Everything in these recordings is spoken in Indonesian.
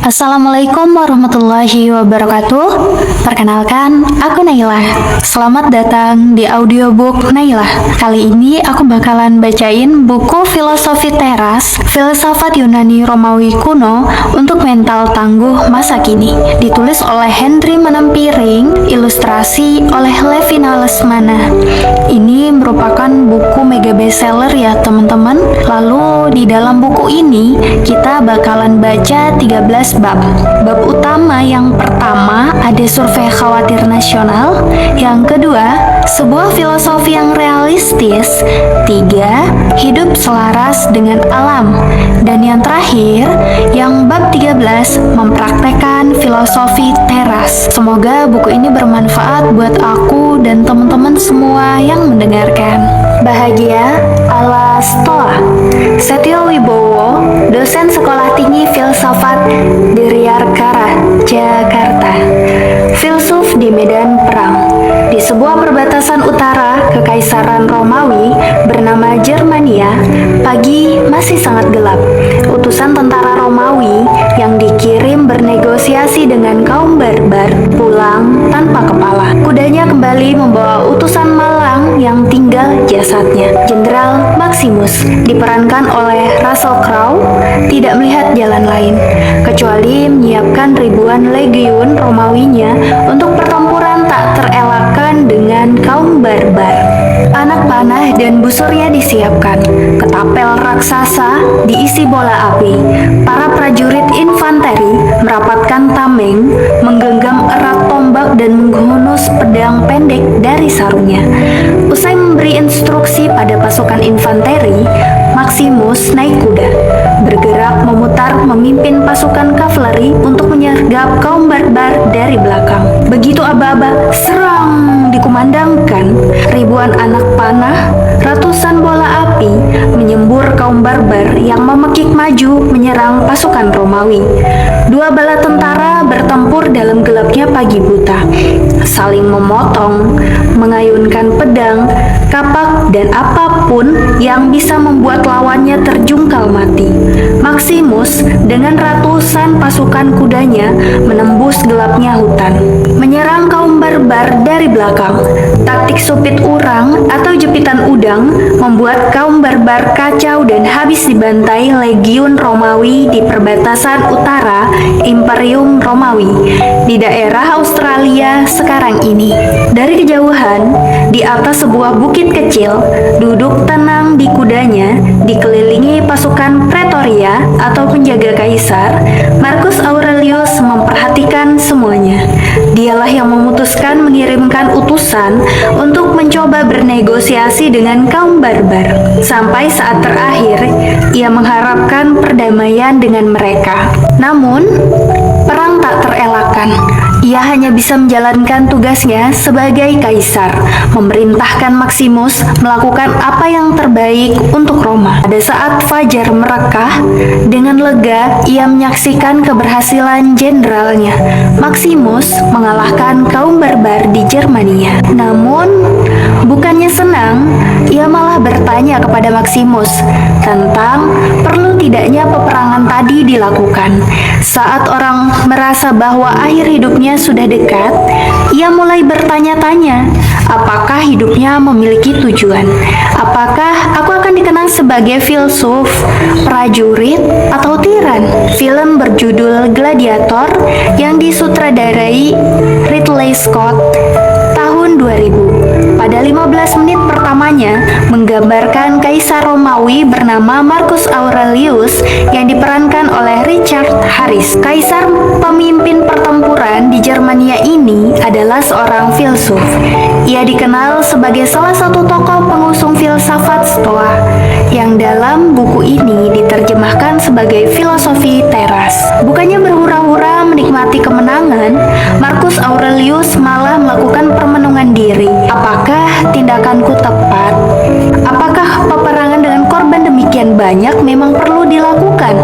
Assalamualaikum warahmatullahi wabarakatuh. Perkenalkan, aku Naila. Selamat datang di audiobook Naila. Kali ini aku bakalan bacain buku Filosofi Teras, Filsafat Yunani Romawi Kuno untuk Mental Tangguh Masa Kini. Ditulis oleh Henry Manampiring, ilustrasi oleh Levina Lesmana. Ini merupakan buku mega bestseller ya teman-teman. Lalu di dalam buku ini kita bakalan baca 13 bab. Bab utama yang pertama ada survei khawatir nasional, yang kedua sebuah filosofi yang realistis, tiga hidup selaras dengan alam, dan yang terakhir yang bab 13 mempraktekkan filosofi teras. Semoga buku ini bermanfaat buat aku dan teman-teman semua yang mendengarkan. Bahagia ala Stoa. Setio Wibowo, dosen Sekolah Tinggi Filsafat Diryarkara, Jakarta. Filsuf di medan perang. Di sebuah perbatasan utara Kekaisaran Romawi bernama Germania, pagi masih sangat gelap. Utusan tentara Romawi yang dikirim bernegosiasi dengan kaum barbar pulang tanpa kepala. Kudanya kembali membawa utusan malang yang tinggal jasadnya. Jenderal Maximus, diperankan oleh Russell Crowe, tidak melihat jalan lain kecuali menyiapkan ribuan legiun Romawinya untuk pertempuran tak terelakkan dengan kaum barbar. Anak panah dan busurnya disiapkan, ketapel raksasa diisi bola api. Para prajurit infanteri merapatkan tameng, menggenggam erat tombak dan menghunus pedang pendek dari sarungnya. Usai memberi instruksi pada pasukan infanteri, Maximus naik kuda, bergerak memutar memimpin pasukan kavaleri untuk menyergap kaum barbar dari belakang. Begitu aba-aba serang dikumandangkan, ribuan anak panah, ratusan bola api menyembur kaum barbar yang memekik maju menyerang pasukan Romawi. Dua bala tentara bertempur dalam gelapnya pagi buta, saling memotong, mengayunkan pedang, kapak, dan apapun yang bisa membuat lawannya terjungkal mati. Maximus dengan ratusan pasukan kudanya menembus gelapnya hutan, menyerang kaum barbar dari belakang. Taktik supit urang atau jepitan udang membuat kaum barbar kacau dan habis dibantai legiun Romawi di perbatasan utara Imperium Romawi di daerah Australia sekarang ini. Dari kejauhan, di atas sebuah bukit kecil, duduk tenang di kudanya, dikelilingi pasukan Pretoria atau penjaga kaisar, Marcus Aurelius memperhatikan semuanya. Dialah yang memutuskan mengirimkan utusan untuk mencoba bernegosiasi dengan kaum barbar. Sampai saat terakhir, ia mengharapkan perdamaian dengan mereka. Namun, perang tak terelakkan. Ia hanya bisa menjalankan tugasnya sebagai kaisar, memerintahkan Maximus melakukan apa yang terbaik untuk Roma. Pada saat fajar merekah, dengan lega ia menyaksikan keberhasilan jenderalnya. Maximus mengalahkan kaum barbar di Germania. Namun, bukannya senang, ia malah bertanya kepada Maximus tentang perlu tidaknya peperangan tadi dilakukan. Saat orang merasa bahwa akhir hidupnya sudah dekat, ia mulai bertanya-tanya, apakah hidupnya memiliki tujuan? Apakah aku akan dikenang sebagai filsuf, prajurit, atau tiran? Film berjudul Gladiator yang disutradarai Ridley Scott tahun 2000. Pada 15 menit pertamanya menggambarkan kaisar Romawi bernama Marcus Aurelius yang diperankan oleh Richard Harris. Kaisar pemimpin pertempuran di Germania ini adalah seorang filsuf. Ia dikenal sebagai salah satu tokoh pengusung filsafat Stoa yang dalam buku ini diterjemahkan sebagai filosofi teras. Bukannya berhura-hura menikmati kemenangan, Marcus Aurelius malah melakukan permenungan diri. Apakah tindakanku tepat? Apakah peperangan dengan korban demikian banyak memang perlu dilakukan?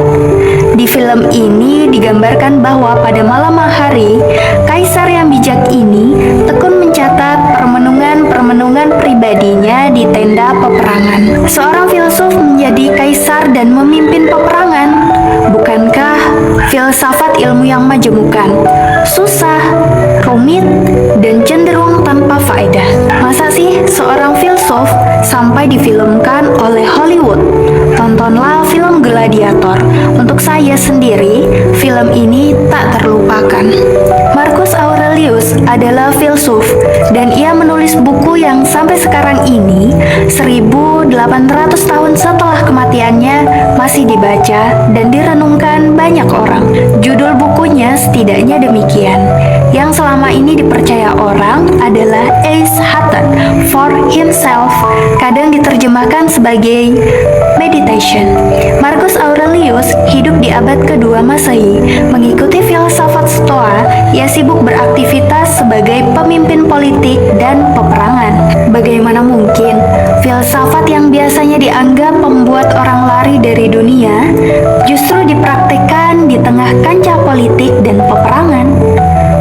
Di film ini digambarkan bahwa pada malam hari, kaisar yang bijak ini tekun mencatat permenungan pribadinya di tenda peperangan. Seorang filsuf menjadi kaisar dan memimpin peperangan. Bukankah filsafat ilmu yang majemukan, susah, rumit, dan cenderung tanpa faedah. Masa sih seorang filsuf sampai difilmkan oleh Hollywood? Tontonlah film Gladiator. Untuk saya sendiri, film ini tak terlupakan. Marcus Aurelius adalah filsuf dan ia menulis buku yang sampai sekarang ini 1800 tahun setelah kematiannya masih dibaca dan direnungkan banyak orang. Judul bukunya setidaknya demikian. Yang selama ini dipercaya orang adalah Ace Hatten for himself, kadang diterjemahkan sebagai meditation. Marcus Aurelius hidup di abad kedua Masehi. Mengikuti filsafat Stoa, ia sibuk beraktivitas sebagai pemimpin politik dan peperangan. Bagaimana mungkin filsafat yang biasanya dianggap membuat orang lari dari dunia justru dipraktikkan di tengah kancah politik dan peperangan?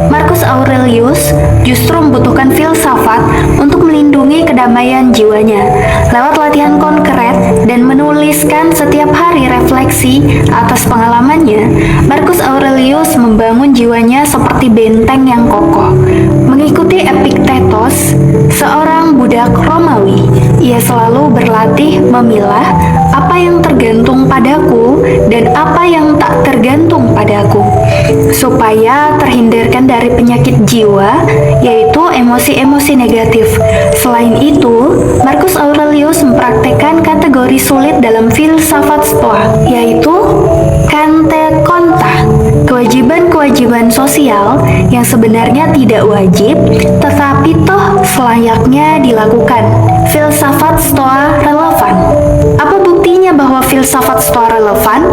Marcus Aurelius justru membutuhkan filsafat untuk melindungi kedamaian jiwanya. Lewat latihan konkret dan menuliskan setiap hari refleksi atas pengalamannya, Marcus Aurelius membangun jiwanya seperti benteng yang kokoh. Mengikuti Epictetus, seorang budak Romawi, ia selalu berlatih memilah apa yang tergantung padaku dan apa yang tak tergantung padaku, supaya terhindarkan dari penyakit jiwa, yaitu emosi-emosi negatif. Selain itu, Marcus Aurelius mempraktekkan kategori sulit dalam filsafat Stoa, yaitu kante konta, kewajiban-kewajiban sosial yang sebenarnya tidak wajib, tetapi toh selayaknya dilakukan. Filsafat Stoa relevan. Apa buktinya bahwa filsafat Stoa relevan?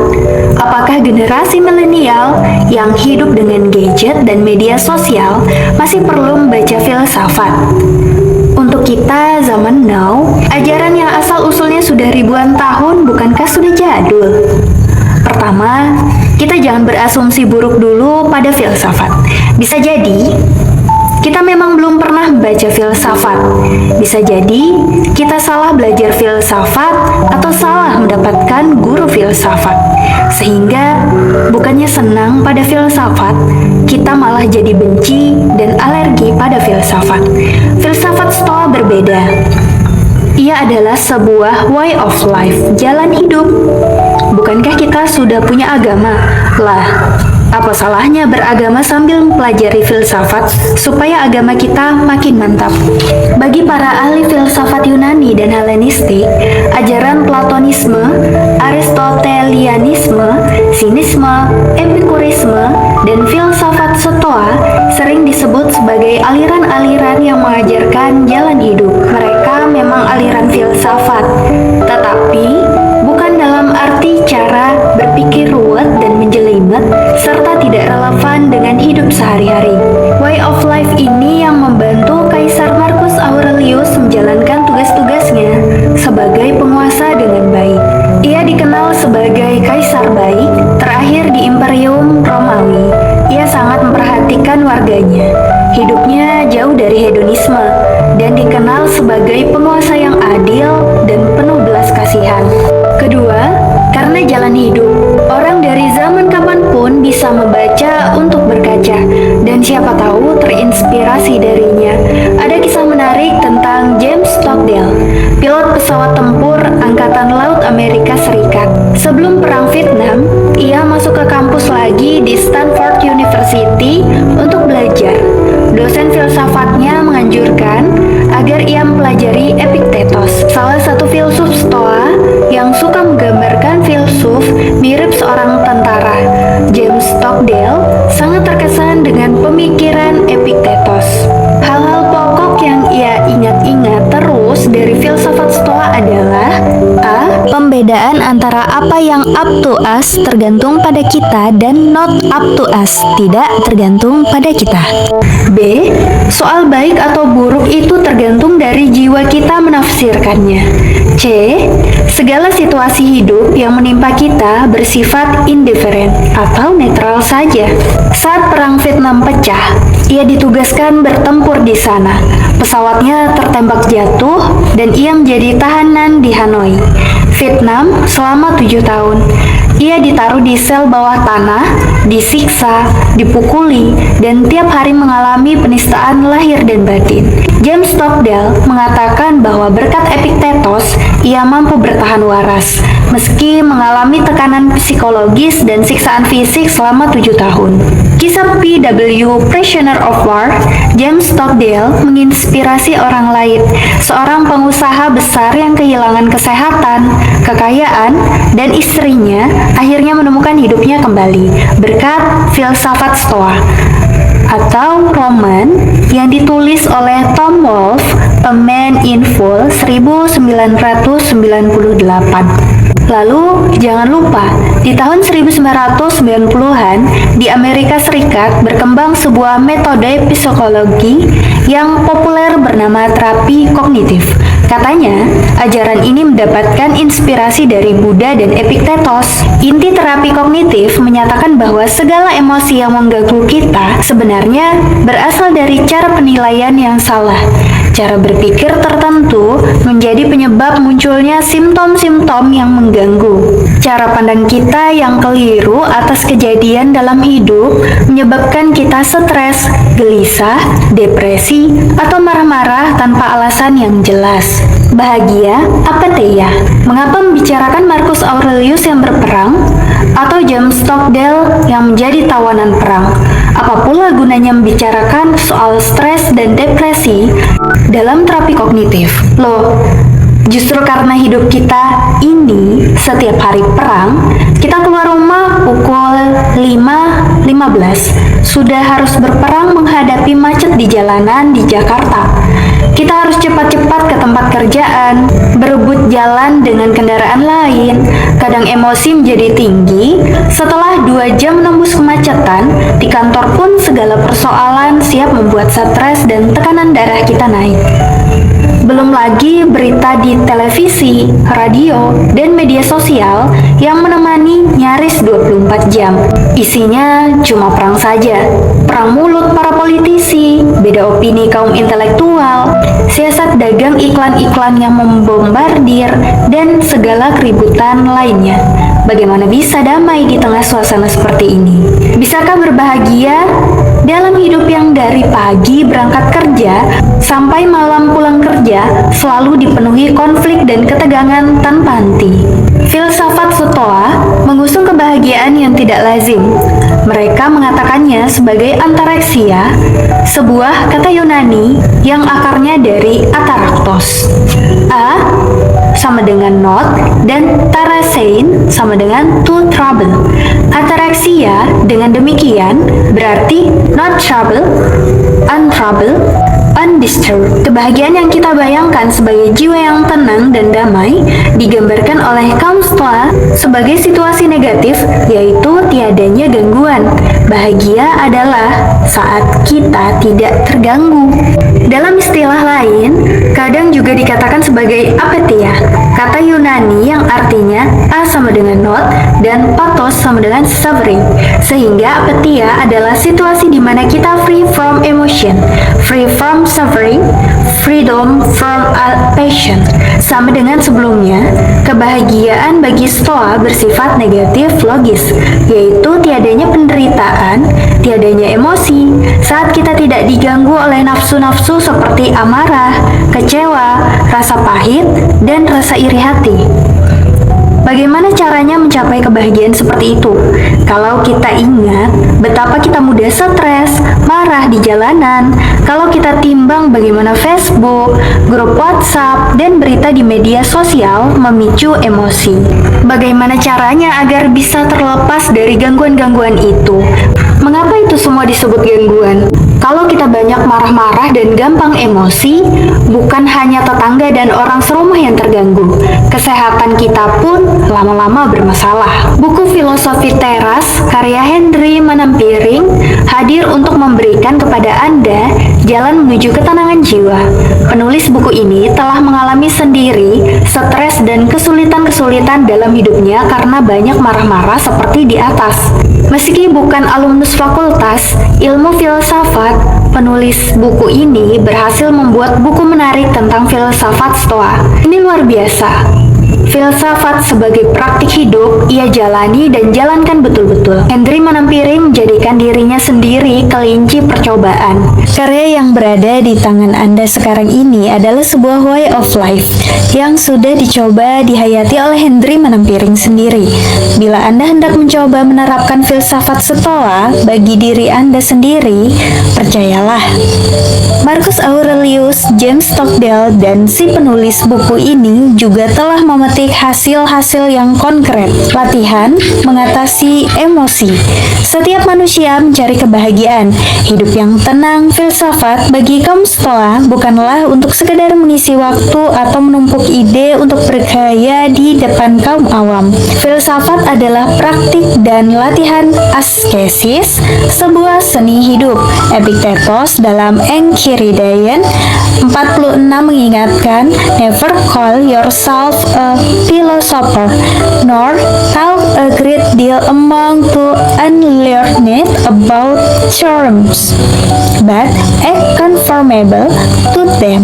Apakah generasi milenial yang hidup dengan gadget dan media sosial masih perlu membaca filsafat? Untuk kita zaman now, ajaran yang asal-usulnya sudah ribuan tahun bukankah sudah jadul? Pertama, kita jangan berasumsi buruk dulu pada filsafat. Bisa jadi kita memang belum pernah membaca filsafat. Bisa jadi kita salah belajar filsafat atau salah mendapatkan guru filsafat. Sehingga bukannya senang pada filsafat, kita malah jadi benci dan alergi pada filsafat. Filsafat Stoa berbeda. Ia adalah sebuah way of life, jalan hidup. Bukankah kita sudah punya agama? Lah, apa salahnya beragama sambil mempelajari filsafat supaya agama kita makin mantap? Bagi para ahli filsafat Yunani dan Helenistik, ajaran Platonisme, Aristotelianisme, Sinisme, Epikurisme, dan filsafat Stoa sering disebut sebagai aliran-aliran yang mengajarkan jalan hidup. Mereka memang aliran filsafat, tetapi bukan dalam arti cara berpikir ruwet dan menjelimet serta tidak relevan dengan hidup sehari-hari. Way of life ini yang membantu Kaisar Marcus Aurelius menjalankan tugas-tugasnya sebagai penguasa dengan baik. Ia dikenal sebagai Kaisar baik terakhir di Imperium Romawi. Ia sangat memperhatikan warganya. Hidupnya jauh dari hedonisme dan dikenal sebagai penguasa yang adil dan penuh belas kasihan. Kedua, karena jalan hidup, orang dari zaman kapanpun bisa membaca untuk berkaca dan siapa tahu terinspirasi darinya. Ada kisah menarik tentang James Stockdale, pilot pesawat tempur Angkatan Laut Amerika Serikat. Sebelum Perang Vietnam, ia masuk ke kampus lagi di Stanford University untuk belajar. Dosen filsafatnya menganjurkan agar ia mempelajari Epictetus, salah satu filsuf Stoa yang suka menggambarkan filsuf mirip seorang tentara. James Stockdale sangat terkesan dengan pemikiran Epictetus. Hal-hal pokok yang ia ingat-ingat terus dari filsafat Stoa adalah A. Pembedaan antara apa yang up to us tergantung pada kita dan not up to us tidak tergantung pada kita. B. Soal baik atau buruk itu tergantung dari jiwa kita menafsirkannya. C. Segala situasi hidup yang menimpa kita bersifat indiferen atau netral saja. Saat Perang Vietnam pecah, ia ditugaskan bertempur di sana. Pesawatnya tertembak jatuh dan ia menjadi tahanan di Hanoi, Vietnam selama 7 tahun. Ia ditaruh di sel bawah tanah, disiksa, dipukuli, dan tiap hari mengalami penistaan lahir dan batin. James Stockdale mengatakan bahwa berkat Epictetus, ia mampu bertahan waras, meski mengalami tekanan psikologis dan siksaan fisik selama 7 tahun. Kisah P.W. Prisoner of War, James Stockdale menginspirasi orang lain, seorang pengusaha besar yang kehilangan kesehatan, kekayaan, dan istrinya akhirnya menemukan hidupnya kembali berkat filsafat Stoa atau roman yang ditulis oleh Tom Wolfe, A Man in Full, 1998. Lalu, jangan lupa, di tahun 1990-an, di Amerika Serikat berkembang sebuah metode psikologi yang populer bernama terapi kognitif. Katanya, ajaran ini mendapatkan inspirasi dari Buddha dan Epictetus. Inti terapi kognitif menyatakan bahwa segala emosi yang mengganggu kita sebenarnya berasal dari cara penilaian yang salah. Cara berpikir tertentu menjadi penyebab munculnya simptom-simptom yang mengganggu. Cara pandang kita yang keliru atas kejadian dalam hidup menyebabkan kita stres, gelisah, depresi, atau marah-marah tanpa alasan yang jelas. Bahagia, apatheia. Mengapa membicarakan Marcus Aurelius yang berperang atau James Stockdale yang menjadi tawanan perang? Apa pula gunanya membicarakan soal stres dan depresi dalam terapi kognitif? Loh, justru karena hidup kita ini setiap hari perang, kita keluar rumah pukul 5.15, sudah harus berperang menghadapi macet di jalanan di Jakarta. Kita harus cepat-cepat ke tempat kerjaan, berebut jalan dengan kendaraan lain. Kadang emosi menjadi tinggi, setelah 2 jam menembus kemacetan, di kantor pun segala persoalan siap membuat stres dan tekanan darah kita naik. Belum lagi berita di televisi, radio, dan media sosial yang menemani nyaris 24 jam. Isinya cuma perang saja. Perang mulut para politisi, beda opini kaum intelektual, siasat dagang iklan-iklan yang membombardir, dan segala keributan lainnya. Bagaimana bisa damai di tengah suasana seperti ini? Bisakah berbahagia dalam hidup yang dari pagi berangkat kerja sampai malam pulang kerja selalu dipenuhi konflik dan ketegangan tanpa henti? Filsafat Stoa mengusung kebahagiaan yang tidak lazim. Mereka mengatakannya sebagai ataraksia, sebuah kata Yunani yang akarnya dari ataraktos. A sama dengan not dan tarasein sama dengan to trouble. Ataraksia dengan demikian berarti not trouble, untroubled, undisturbed. Kebahagiaan yang kita bayangkan sebagai jiwa yang tenang dan damai digambarkan oleh kaum Stoa sebagai situasi negatif, yaitu tiadanya gangguan. Bahagia adalah saat kita tidak terganggu. Dalam istilah lain, kadang juga dikatakan sebagai apatheia, kata Yunani yang artinya a sama dengan not dan pathos sama dengan suffering. Sehingga apatheia adalah situasi di mana kita free from emotion, free from suffering, freedom from passion. Sama dengan sebelumnya, kebahagiaan bagi Stoa bersifat negatif logis, yaitu tiadanya penderitaan, tiadanya emosi, saat kita tidak diganggu oleh nafsu-nafsu seperti amarah, kecewa, rasa pahit, dan rasa iri hati. Bagaimana caranya mencapai kebahagiaan seperti itu? Kalau kita ingat betapa kita mudah stres, marah di jalanan, kalau kita timbang bagaimana Facebook, grup WhatsApp, dan berita di media sosial memicu emosi. Bagaimana caranya agar bisa terlepas dari gangguan-gangguan itu? Mengapa itu semua disebut gangguan? Kalau kita banyak marah-marah dan gampang emosi, bukan hanya tetangga dan orang serumah yang terganggu, kesehatan kita pun lama-lama bermasalah. Buku Filosofi Teras karya Henry Manampiring hadir untuk memberikan kepada Anda jalan menuju ketenangan jiwa. Penulis buku ini telah mengalami sendiri stres dan kesulitan-kesulitan dalam hidupnya karena banyak marah-marah seperti di atas. Meski bukan alumnus fakultas ilmu filsafat, penulis buku ini berhasil membuat buku menarik tentang filsafat Stoa. Ini luar biasa. filsafat sebagai praktik hidup ia jalani dan jalankan betul-betul. Henry Manampiring menjadikan dirinya sendiri kelinci percobaan. Karya yang berada di tangan Anda sekarang ini adalah sebuah way of life yang sudah dicoba dihayati oleh Henry Manampiring sendiri. Bila Anda hendak mencoba menerapkan filsafat Stoa bagi diri Anda sendiri, percayalah, Marcus Aurelius, James Stockdale, dan si penulis buku ini juga telah memetik hasil-hasil yang konkret. Latihan mengatasi emosi. Setiap manusia mencari kebahagiaan, hidup yang tenang. Filsafat bagi kaum Stoa bukanlah untuk sekedar mengisi waktu atau menumpuk ide untuk bergaya di depan kaum awam. Filsafat adalah praktik dan latihan askesis, sebuah seni hidup. Epictetus dalam Enchiridion 46 mengingatkan, never call yourself a philosopher, nor talk a great deal among the unlearned about terms, but act conformable to them.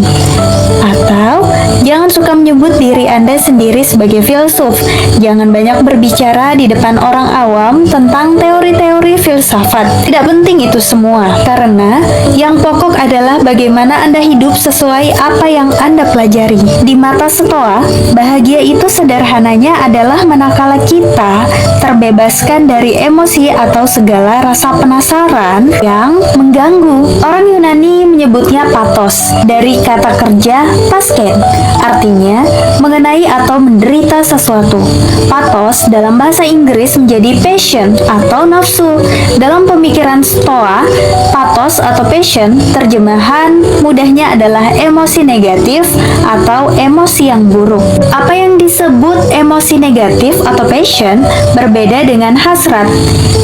Atau, jangan suka menyebut diri Anda sendiri sebagai filsuf. Jangan banyak berbicara di depan orang awam tentang teori-teori filsafat. Tidak penting itu semua, karena yang pokok adalah bagaimana Anda hidup sesuai apa yang Anda pelajari. Di mata Stoa, bahagia itu sederhananya adalah manakala kita terbebaskan dari emosi atau segala rasa penasaran yang mengganggu. Orang Yunani menyebutnya pathos, dari kata kerja pasken, artinya mengenai atau menderita sesuatu. Pathos dalam bahasa Inggris menjadi passion atau nafsu. Dalam pemikiran Stoa, pathos atau passion terjemahan mudahnya adalah emosi negatif atau emosi yang buruk. Apa yang disebut emosi negatif atau passion berbeda dengan hasrat,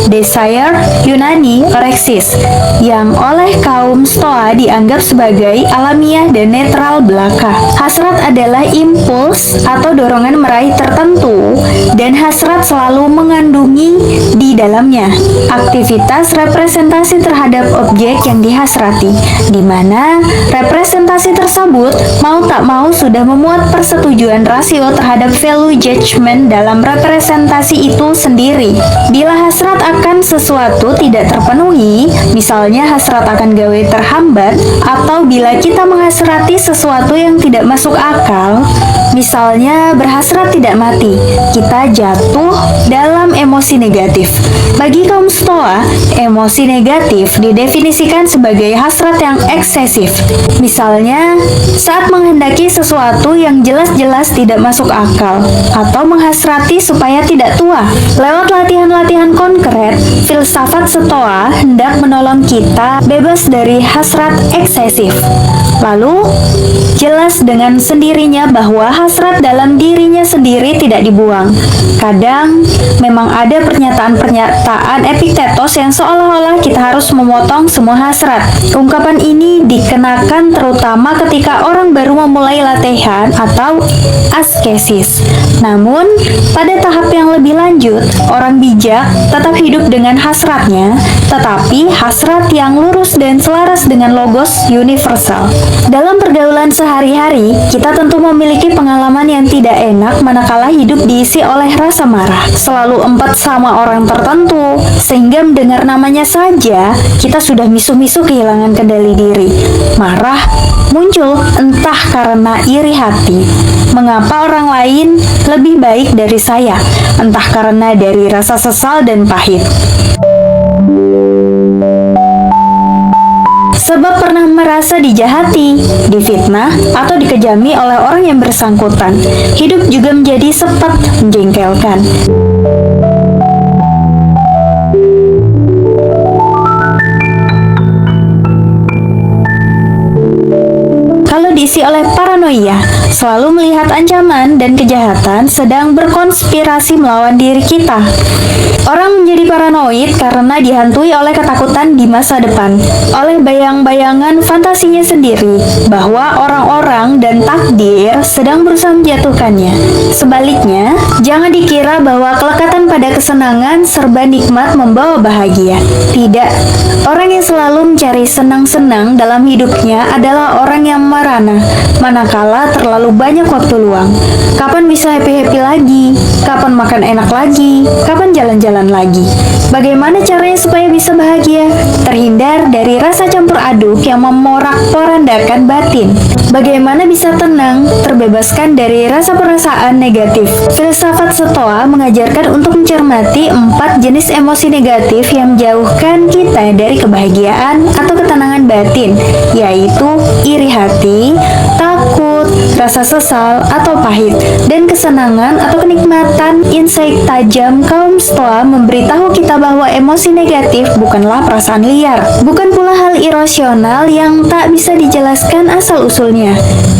desire Yunani orexis, yang oleh kaum Stoa dianggap sebagai alamiah dan netral belaka. Hasrat adalah impuls atau dorongan meraih tertentu, dan hasrat selalu mengandungi di dalamnya aktivitas representasi terhadap objek yang dihasrati, di mana representasi tersebut mau tak mau sudah memuat persetujuan rasio terhadap value judgment dalam representasi itu sendiri. Bila hasrat akan sesuatu tidak terpenuhi, misalnya hasrat akan gawe terhambat, atau bila kita menghasrati sesuatu yang tidak masuk akal, misalnya berhasrat tidak mati, kita jatuh dalam emosi negatif. Bagi kaum Stoa, emosi negatif didefinisikan sebagai hasrat yang eksesif. Misalnya, saat menghendaki sesuatu yang jelas-jelas tidak masuk akal, atau menghasrati supaya tidak tua. Lewat latihan-latihan konkret, filsafat Stoa hendak menolong kita bebas dari hasrat eksesif. Lalu, jelas dengan sendirinya bahwa hasrat dalam dirinya sendiri tidak dibuang. Kadang, memang ada pernyataan Epictetus yang seolah-olah kita harus memotong semua hasrat. Ungkapan ini dikenakan terutama ketika orang baru memulai latihan atau askesis. Namun, pada tahap yang lebih lanjut, orang bijak tetap hidup dengan hasratnya, tetapi hasrat yang lurus dan selaras dengan logos universal. Dalam pergaulan sehari-hari, kita tentu memiliki pengalaman yang tidak enak manakala hidup diisi oleh rasa marah, selalu empat sama orang tertentu, sehingga mendengar namanya saja, kita sudah misu-misu kehilangan kendali diri. Marah muncul entah karena iri hati, mengapa orang lain lebih baik dari saya, entah karena dari rasa sesal dan pahit. Sebab pernah merasa dijahati, difitnah, atau dikejami oleh orang yang bersangkutan. Hidup juga menjadi sepet menjengkelkan. Kalau diisi oleh paranoia, selalu melihat ancaman dan kejahatan sedang berkonspirasi melawan diri kita. Orang menjadi paranoid karena dihantui oleh ketakutan di masa depan, oleh bayang-bayangan fantasinya sendiri bahwa orang-orang dan takdir sedang berusaha menjatuhkannya. Sebaliknya, jangan dikira bahwa kelekatan pada kesenangan serba nikmat membawa bahagia. Tidak, orang yang selalu mencari senang-senang dalam hidupnya adalah orang yang merana, manakala terlalu terlalu banyak waktu luang. Kapan bisa happy-happy lagi? Kapan makan enak lagi? Kapan jalan-jalan lagi? Bagaimana caranya supaya bisa bahagia? Terhindar dari rasa campur aduk yang memorak-porandakan batin. Bagaimana bisa tenang, terbebaskan dari rasa perasaan negatif? Filsafat Stoa mengajarkan untuk mencermati 4 jenis emosi negatif yang menjauhkan kita dari kebahagiaan atau ketenangan batin, yaitu iri hati, takut, rasa sesal atau pahit, dan kesenangan atau kenikmatan. Insight tajam kaum Stoa memberitahu kita bahwa emosi negatif bukanlah perasaan liar, bukan pula hal irasional yang tak bisa dijelaskan asal-usulnya.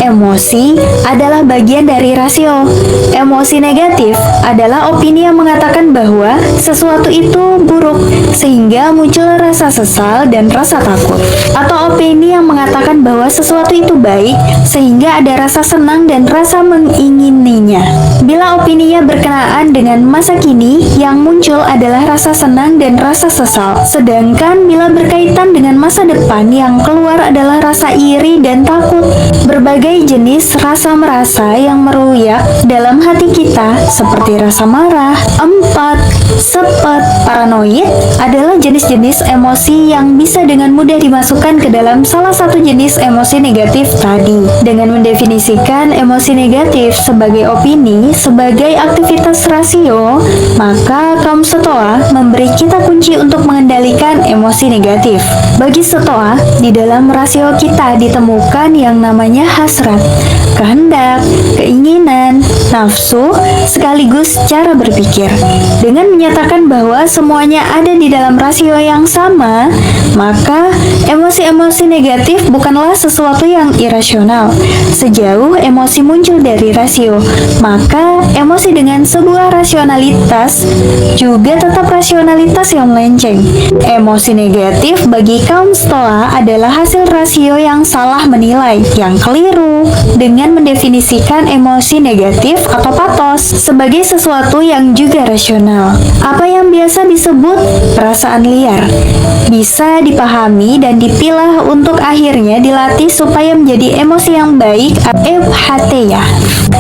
Emosi adalah bagian dari rasio. Emosi negatif adalah opini yang mengatakan bahwa sesuatu itu buruk, sehingga muncul rasa sesal dan rasa takut. Atau opini yang mengatakan bahwa sesuatu itu baik, sehingga ada rasa senang dan rasa mengingininya. Bila opininya berkenaan dengan masa kini, yang muncul adalah rasa senang dan rasa sesal. Sedangkan bila berkaitan dengan masa depan, yang keluar adalah rasa iri dan takut. Berbagai jenis rasa merasa yang meruyak dalam hati kita, seperti rasa marah, empat, sepet, paranoid, adalah jenis-jenis emosi yang bisa dengan mudah dimasukkan ke dalam salah satu jenis emosi negatif tadi. Dengan mendefinisikan emosi negatif sebagai opini, sebagai aktivitas rasio, maka kaum Stoa memberi kita kunci untuk mengendalikan emosi negatif. Bagi Stoa, di dalam rasio kita ditemukan yang namanya hasrat, kehendak, keinginan, nafsu, sekaligus cara berpikir. Dengan menyatakan bahwa semuanya ada di dalam rasio yang sama, maka emosi-emosi negatif bukanlah sesuatu yang irasional. Sejauh emosi muncul dari rasio, maka emosi dengan sebuah rasionalitas juga tetap rasionalitas yang melenceng. Emosi negatif bagi kaum Stoa adalah hasil rasio yang salah menilai, yang keliru, dengan mendefinisikan emosi negatif atau patos sebagai sesuatu yang juga rasional. Apa yang biasa disebut perasaan liar bisa dipahami dan dipilah untuk akhirnya dilatih supaya menjadi emosi yang baik, euhatheia.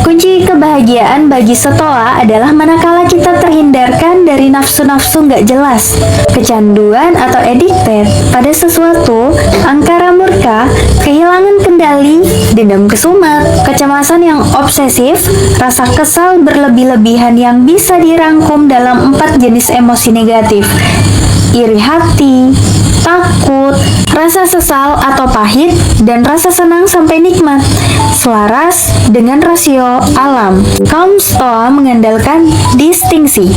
Kunci kebahagiaan bagi Stoa adalah manakala kita terhindarkan dari nafsu-nafsu nggak jelas, kecanduan atau addicted pada sesuatu, angkara murka, kehilangan kendali, dendam kesumat, kecemasan yang obsesif, rasa kesal berlebih-lebihan yang bisa dirangkum dalam 4 jenis emosi negatif: iri hati, takut, rasa sesal atau pahit, dan rasa senang sampai nikmat, selaras dengan rasio alam. Kaum Stoa mengandalkan distingsi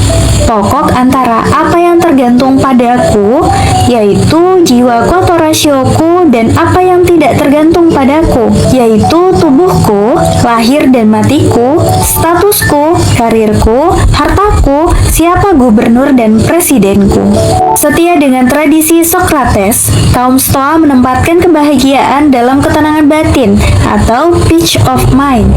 pokok antara apa yang tergantung padaku, yaitu jiwaku atau rasioku, dan apa yang tidak tergantung padaku, yaitu tubuhku, lahir dan matiku, statusku, karirku, hartaku, siapa gubernur dan presidenku. Setia dengan tradisi Socrates, kaum Stoa menempatkan kebahagiaan dalam ketenangan batin atau peace of mind,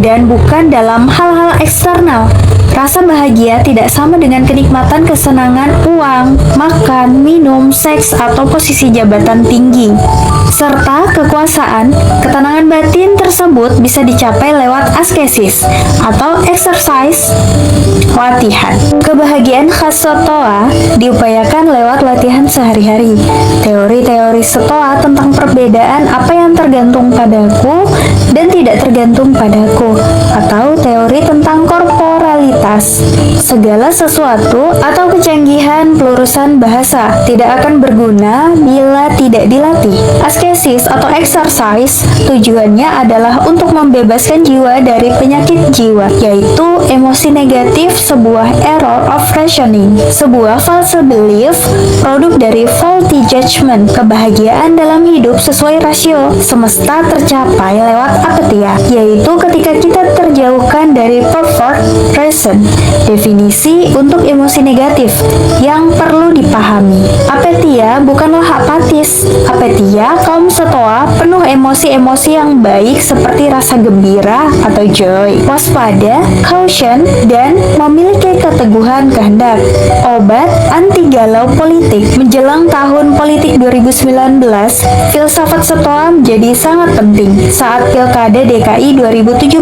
dan bukan dalam hal-hal eksternal. Rasa bahagia tidak sama dengan kenikmatan kesenangan uang, makan, minum, seks, atau posisi jabatan tinggi, serta kekuasaan. Ketenangan batin tersebut bisa dicapai lewat askesis atau exercise, latihan. Kebahagiaan khas Stoa diupayakan lewat latihan sehari-hari. Teori-teori Stoa tentang perbedaan apa yang tergantung padaku dan tidak tergantung padaku, atau teori tentang korporalitas. Segala sesuatu atau kecanggihan pelurusan bahasa tidak akan berguna bila tidak dilatih. Askesis atau exercise tujuannya adalah untuk membebaskan jiwa dari penyakit jiwa, yaitu emosi negatif, sebuah error of rationing, sebuah false belief, produk dari faulty judgment. Kebahagiaan dalam hidup sesuai rasio semesta tercapai lewat apatia, yaitu ketika kita terjauhkan dari pervert reason. Definisi untuk emosi negatif yang perlu dipahami. Apatia bukanlah apatis. Apatia kaum Stoa penuh emosi-emosi yang baik seperti rasa gembira atau joy, waspada, caution, dan memiliki keteguhan kehendak. Obat anti galau politik menjelang tahun politik 2019, filsafat Stoa menjadi sangat penting. Saat Pilkada DKI 2017,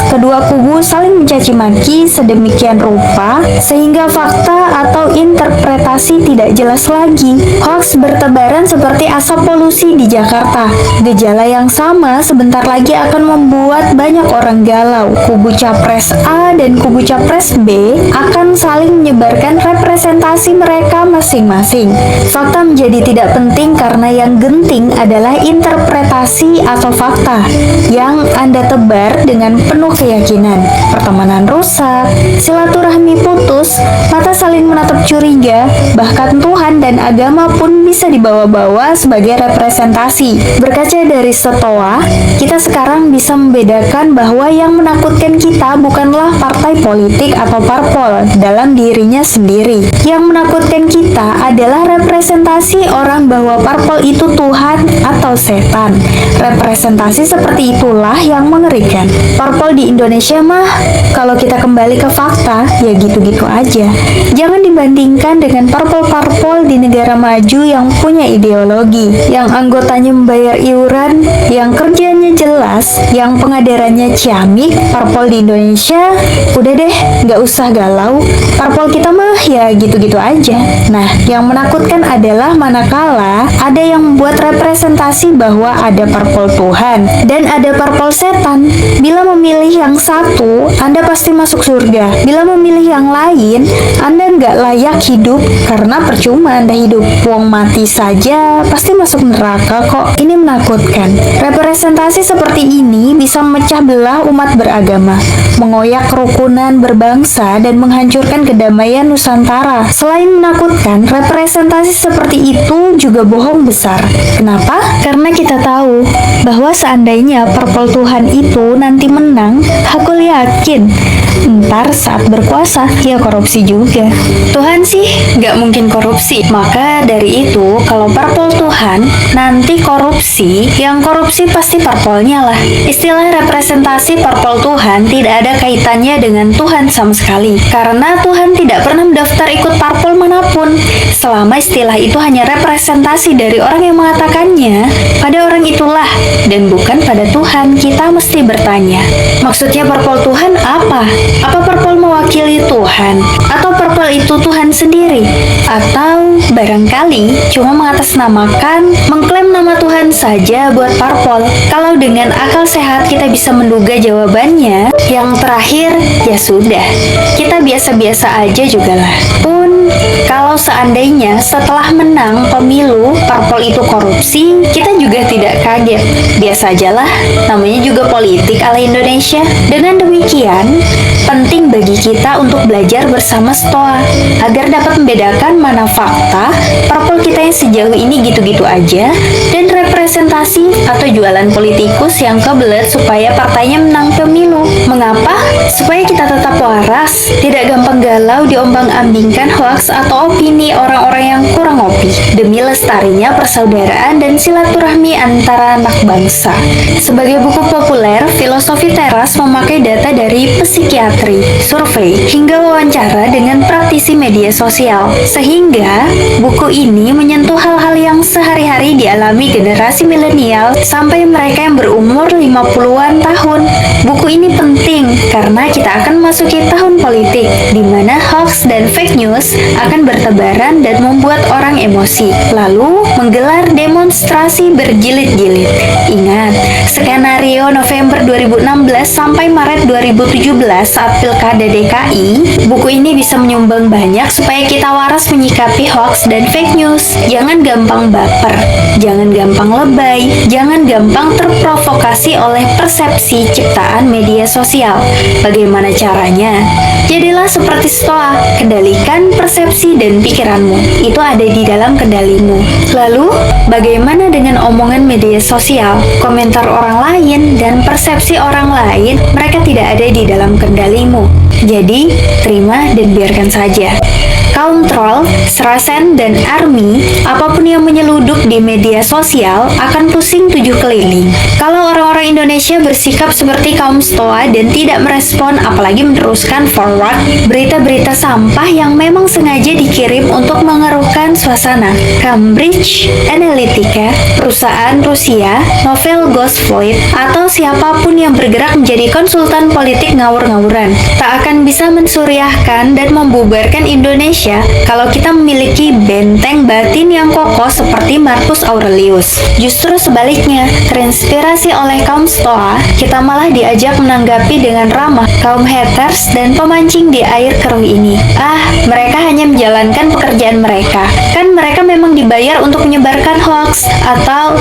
kedua kubu saling mencaci maki sedemikian rupa sehingga fakta atau interpretasi tidak jelas lagi. Hoaks bertebaran seperti asap polusi di Jakarta. Gejala yang sama sebentar lagi akan membuat banyak orang galau. Kubu Capres A dan kubu Capres B akan saling menyebarkan representasi mereka masing-masing. Fakta menjadi tidak penting karena yang genting adalah interpretasi atau fakta yang Anda tebar dengan penuh keyakinan. Pertemanan rusak, silaturahmi putus, mata saling menatap curiga, bahkan Tuhan dan agama pun bisa dibawa-bawa sebagai representasi. Berkaca dari Stoa, kita sekarang bisa membedakan bahwa yang menakutkan kita bukanlah partai politik atau parpol dalam dirinya sendiri. Yang menakutkan kita adalah representasi orang bahwa parpol itu Tuhan atau setan. Representasi seperti itulah yang mengerikan. Parpol di Indonesia mah, kalau kita kembali ke fakta, ya gitu-gitu aja. Jangan dibandingkan dengan parpol-parpol di negara maju yang punya ideologi, yang anggotanya membayar iuran, yang kerjanya jelas, yang pengadarannya ciamik. Parpol di Indonesia, udah deh, nggak usah galau. Parpol kita mah ya gitu-gitu aja. Nah, yang menakutkan adalah manakala ada yang membuat representasi bahwa ada parpol Tuhan dan ada parpol setan. Bila memilih yang satu, Anda pasti masuk surga. Bila memilih yang lain, Anda nggak layak hidup karena percuma Anda hidup. Wong mati saja pasti masuk neraka kok. Ini menakutkan. Representasi seperti ini bisa memecah belah umat beragama, mengoyak kerukunan berbangsa, dan menghancurkan kedamaian Nusantara. Selain menakutkan, representasi seperti itu juga bohong besar. Kenapa? Karena kita tahu bahwa seandainya parpol Tuhan itu nanti menang, aku yakin ntar saat berkuasa ya korupsi juga. Tuhan sih nggak mungkin korupsi. Maka dari itu, kalau parpol Tuhan nanti korupsi, yang korupsi pasti parpolnya lah. Istilah representasi parpol Tuhan tidak ada kaitannya dengan Tuhan sama sekali, karena Tuhan tidak pernah mendaftar ikut parpol manapun. Selama istilah itu hanya representasi dari orang yang mengatakannya, pada orang itulah dan bukan pada Tuhan. Kita mesti bertanya, maksudnya parpol Tuhan apa? Apa parpol mewakili Tuhan? Atau parpol itu Tuhan sendiri? Atau barangkali cuma mengatasnamakan, mengklaim nama Tuhan saja buat parpol? Kalau dengan akal sehat kita bisa menduga jawabannya, yang terakhir ya sudah, kita biasa-biasa aja juga lah. Pun kalau seandainya setelah menang pemilu parpol itu korupsi, kita juga tidak kaget. Biasa ajalah, namanya juga politik ala Indonesia. Dengan demikian, penting bagi kita untuk belajar bersama Stoa agar dapat membedakan mana fakta parpol kita yang sejauh ini gitu-gitu aja dan representasi atau jualan politikus yang kebelet supaya partainya menang pemilu. Mengapa? Supaya kita tetap waras, tidak gampang galau diombang-ambingkan hoaks atau opini orang-orang yang kurang ngopi, demi lestarinya persaudaraan dan silaturahmi antara anak bangsa. Sebagai buku populer, Filosofi Teras memakai data dari psikiatri, survei, hingga wawancara dengan praktisi media sosial, sehingga buku ini menyentuh hal-hal yang sehari-hari dialami generasi milenial sampai mereka yang berumur 50-an tahun. Buku ini penting karena kita akan masuki tahun politik, di mana hoax dan fake news akan bertebaran dan membuat orang emosi, lalu menggelar demonstrasi berjilid-jilid. Ingat, skenario November 2016 sampai Maret 2017 saat Pilkada DKI, buku ini bisa menyumbang banyak supaya kita waras menyikapi hoax dan fake news. Jangan gampang baper, jangan gampang lebay, jangan gampang terprovokasi oleh persepsi ciptaan media sosial. Bagaimana caranya? Jadilah seperti Stoa, kendalikan persepsi dan pikiranmu. Itu ada di dalam kendalimu. Lalu, bagaimana dengan omongan media sosial, komentar orang lain, dan persepsi orang lain? Mereka tidak ada di dalam kendalimu. Jadi, terima dan biarkan saja. Kaum troll, Serasen, dan Army, apapun yang yang menyeluduk di media sosial akan pusing 7 keliling. Kalau orang-orang Indonesia bersikap seperti kaum Stoa dan tidak merespon apalagi meneruskan forward berita-berita sampah yang memang sengaja dikirim untuk mengeruhkan suasana. Cambridge Analytica, perusahaan Rusia, novel Ghostwriter, atau siapapun yang bergerak menjadi konsultan politik ngawur-ngawuran tak akan bisa mensuriahkan dan membubarkan Indonesia kalau kita memiliki benteng batin yang kokoh seperti Marcus Aurelius. Justru sebaliknya, terinspirasi oleh kaum Stoa, kita malah diajak menanggapi dengan ramah kaum haters dan pemancing di air keruh ini. Mereka hanya menjalankan pekerjaan mereka. Kan mereka memang dibayar untuk menyebarkan hoax, atau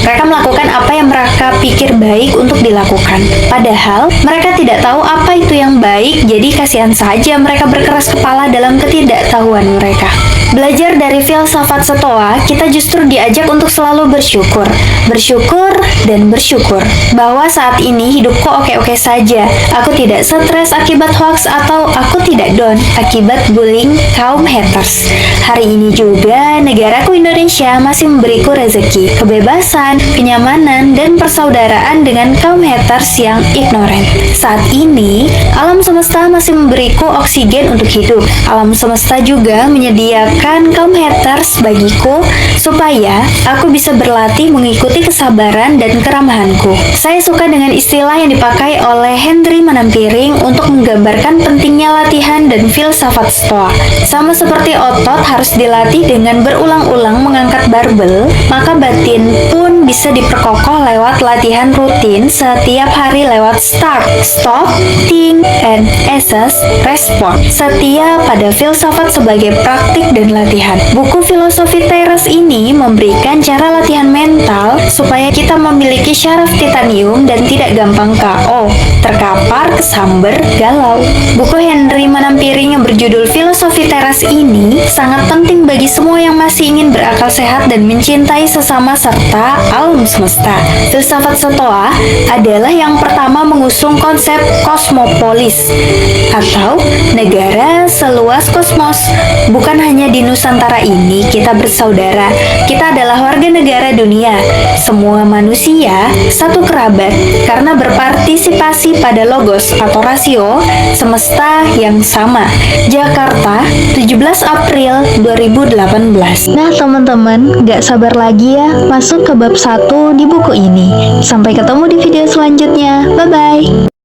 mereka melakukan apa yang mereka pikir baik untuk dilakukan. Padahal mereka tidak tahu apa itu yang baik, jadi kasihan saja mereka berkeras kepala dalam ketidaktahuan mereka. Belajar dari filsafat Stoa, kita justru diajak untuk selalu bersyukur. Bersyukur dan bersyukur bahwa saat ini hidupku oke-oke saja. Aku tidak stres akibat hoax atau aku tidak down akibat bullying kaum haters. Hari ini juga negaraku Indonesia masih memberiku rezeki, kebebasan, kenyamanan, dan persaudaraan dengan kaum haters yang ignoran. Saat ini, alam semesta masih memberiku oksigen untuk hidup. Alam semesta juga menyediakan kaum haters bagiku supaya aku bisa berlatih mengikuti kesabaran dan keramahanku. Saya suka dengan istilah yang dipakai oleh Henry Manampiring untuk menggambarkan pentingnya latihan dan filsafat Stoa. Sama seperti otot harus dilatih dengan berulang-ulang mengangkat barbel, maka batin pun bisa diperkokoh lewat latihan rutin setiap hari lewat start, stop, think, and assess, respond. Setia pada filsafat sebagai praktik dan latihan. Buku filosofi teras ini memberikan cara latihan mental supaya kita memiliki syaraf titanium dan tidak gampang KO, terkapar, kesamber, galau. Buku Henry Manampiring yang berjudul Filosofi Teras ini sangat penting bagi semua yang masih ingin berakal sehat dan mencintai sesama serta alam semesta. Filsafat Stoa adalah yang pertama mengusung konsep kosmopolis atau negara seluas kosmos. Bukan hanya di Nusantara ini kita bersaudara, kita adalah warga negara dunia. Semua manusia satu kerabat karena berpartisipasi pada logos atau rasio semesta yang sama. Jakarta, 17 April 2018. Nah teman-teman, gak sabar lagi ya masuk ke bab 1 di buku ini. Sampai ketemu di video selanjutnya. Bye-bye.